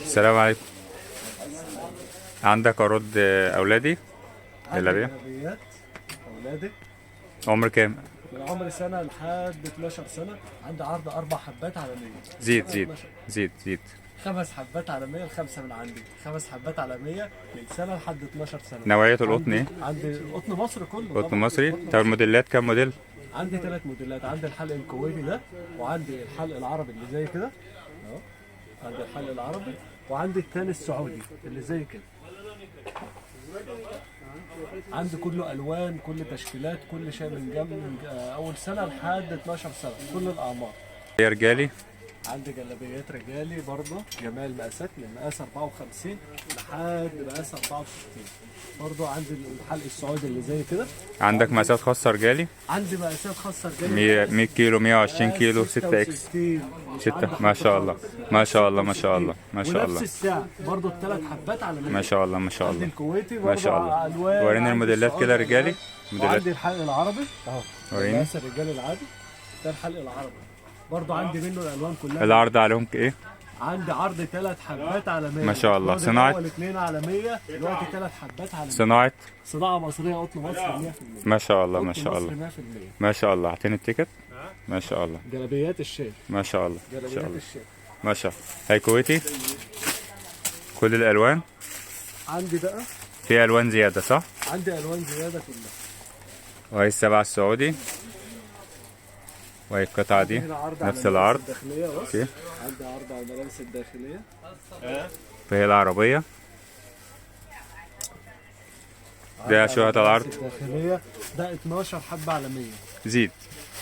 السلام عليكم. عندك عروض اولادي جلابيه؟ جلابيات اولادي عمر كام؟ من عمر سنه لحد 12 سنه. عندي عرض 4 حبات على 100. زيد زيد زيد زيد. 5 حبات على 100 الخمسه من عندي. 5 حبات على 100 من سنه لحد 12 سنه. نوعيه القطن ايه؟ عندي قطن مصر كله. قطن مصري. طب الموديلات كام موديل؟ عندي 3 موديلات. عندي الحلق الكويتي ده، وعندي الحلق العربي اللي زي كده اهو. عندي الحلق العربي، وعندي الثاني السعودي اللي زي كده. عندي كله الوان، كل تشكيلات، كل شيء من جنب، من اول سنه لحد 12 سنه، كل الاعمار. يا رجالي. عندي جلابيات رجالي برضه جميع المقاسات من مقاس 54 لحد مقاس 64. برضه عندي الحلق السعودي اللي زي كده. عندك مقاسات خاصه رجالي؟ عندي مقاسات خاصه رجالي 100 كيلو، 120 كيلو، 6 اكس 6. ما شاء الله ما شاء الله ما شاء الله ما شاء ونفس الله السعر برضه الثلاث حبات على 100. ما شاء الله ما شاء عندي الله الكويتي ما شاء الله. الوان. وريني الموديلات كده رجالي. موديلات وعندي الحلق العربي اهو. وريني. المقاس الرجالي العادي ده الحلق العربي. برضه عندي منه الالوان كلها. العرض عليهم ايه؟ عندي عرض 3 حبات على 100. ما شاء الله. صناعه صناعة؟ 2 على 100 دلوقتي 3 حبات على 100. صناعه؟ صناعه مصريه قطن مصر 100%. ما شاء الله ما قطن شاء مصر الله 100%. ما شاء الله. اعطيني التيكت. ما شاء الله جلابيات الشيخ. ما شاء الله ما شاء جلابيات الله الشيخ. ما شاء الله. هاي كويتي كل الالوان. عندي بقى في الوان زياده صح؟ عندي الوان زياده كلها. وهي السبعة السعودي، وهي القطعة دي هنا عرض على نفس العرض. الملابس الداخليه بس. اوكي. عندي عرض على الملابس الداخليه. فهي العربية. ده شو هذا العرض؟ الداخليه ده 12 حبه على 100. زيد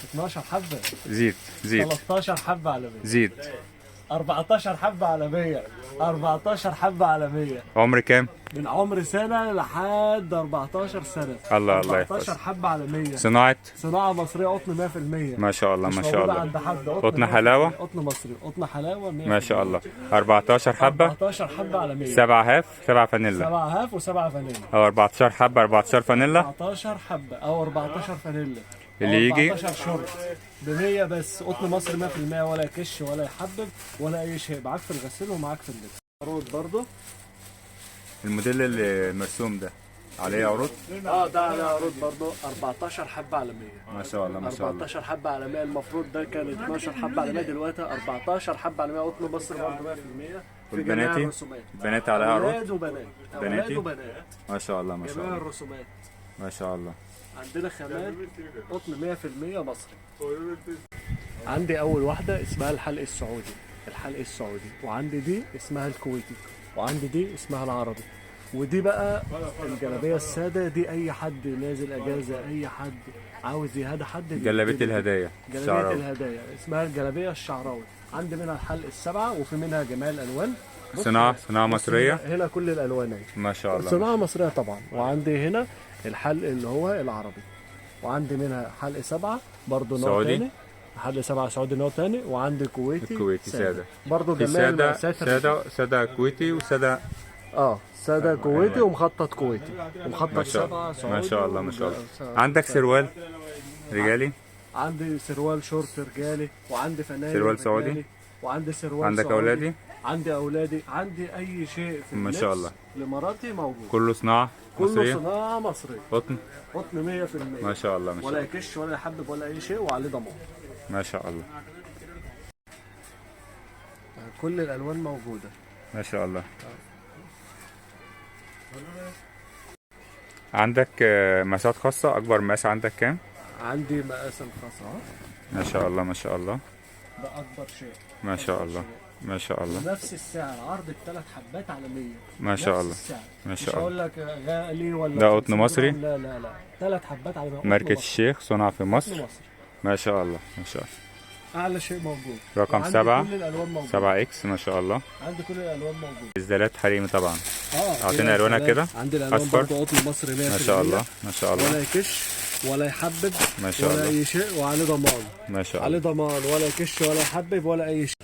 12 حبه. زيد زيد 13 حبه على 100. زيد. 14 حبه على 100. 14 حبه على 100. عمر كام؟ من عمر سنة لحد 14 سنة. الله الله 14 يحفظك. حبة على 100. صناعة؟ صناعة مصرية قطن 100%. ما شاء الله مش ما شاء موجودة الله. عند حد. قطن 100%. حلاوة؟ قطن مصري، قطن حلاوة 100%. ما شاء الله. 14 حبة؟ 14 حبة على 100. 7 هاف 7 فانيلا. 7 هاف و7 فانيلا. أو 14 حبة 14 فانيلا. 14 حبة أو 14 فانيلا. اللي يجي 14 شورت ب 100 بس. قطن مصري 100%، ولا يكش ولا يحبب ولا أي شيء. معاك في الغسيل ومعاك في اللبس. عروض برضه. الموديل اللي مرسوم ده عليه عروض؟ ده على عروض برضه 14 حبة على 100. ما شاء الله ما شاء الله. 14 حبة على 100. المفروض ده كان 12 حبة على 100، دلوقتي 14 حبة على 100. قطن مصر برضه 100%. في جميع والبناتي؟ الرسومات. البنات عليها عروض؟ أولاد وبنات. أولاد بناتي؟ وبنات. ما شاء الله ما شاء جميع الله الرسومات. ما شاء الله. عندنا خامات قطن 100% مصري. عندي أول واحدة اسمها الحلق السعودي. الحلق السعودي. وعندي دي اسمها الكويتي. وعندي دي اسمها العربي. ودي بقى الجلابيه الساده دي. اي حد نازل اجازه، اي حد عاوز يهدى حد. جلابية الهدايا جلابيه الشعراوي. الهدايا اسمها الجلابيه الشعراوي. عندي منها الحلق السبعه، وفي منها جميع الالوان. صناعة مصرية. هنا كل الالوان اهي. ما شاء الله. صناعه مصريه طبعا. وعندي هنا الحلق اللي هو العربي. وعندي منها حلق سبعه برضه نوع سعودي. تاني. حلق سبعه سعودي نوع تاني. وعندي كويتي. الكويتي سادة. برضه في جميع سادة المقاسات. سادة كويتي وسادة. سادة كويتي ومخطط كويتي ما ومخطط شاء سبعة الله سعودي. ما شاء الله ما شاء الله. عندك سروال رجالي؟ عندي سروال شورت رجالي، وعندي فنانة سروال سعودي؟ رجالي، وعندي سروال عندك سعودي. أولادي؟ عندي أولادي. عندي أي شيء في ما شاء اللبس الله. لمراتي موجود. كله صناعة كله مصرية؟ صناعة مصري. قطن؟ قطن 100%. ما شاء الله ما شاء ولا الله يكش ولا يحبب ولا أي شيء، وعليه ضمان. ما شاء الله كل الألوان موجودة. ما شاء الله. عندك مقاسات خاصة؟ أكبر مقاس عندك كام؟ عندي مقاس الخاص اهو. ما شاء الله ما شاء الله ده أكبر شيء. ما شاء الله ما شاء الله نفس السعر. عرض الثلاث حبات على 100. ما شاء الله نفس السعر. ما مش شاء الله. هقول لك غالي ولا ده قطن 50 مصري؟ جرام. لا لا لا. 3 حبات على 100. ماركة الشيخ صنع في قطن مصر. مصري. ما شاء الله ما شاء الله. اعلى شيء موجود. رقم وعندي 7 كل الالوان موجوده. 7 اكس ما شاء الله. عندي كل الالوان موجوده. إزدالات حريمي طبعا. اعطينا أعطينا ألوانها كده. عندي الالوان أصفر. برضه قطن مصري 100%. ما شاء الله ما شاء ولا الله يكش ولا يحبب ما شاء ولا الله اي شيء، وعليه ضمان. ما شاء عليه الله ضمان، ولا يكش ولا يحبب ولا اي شيء.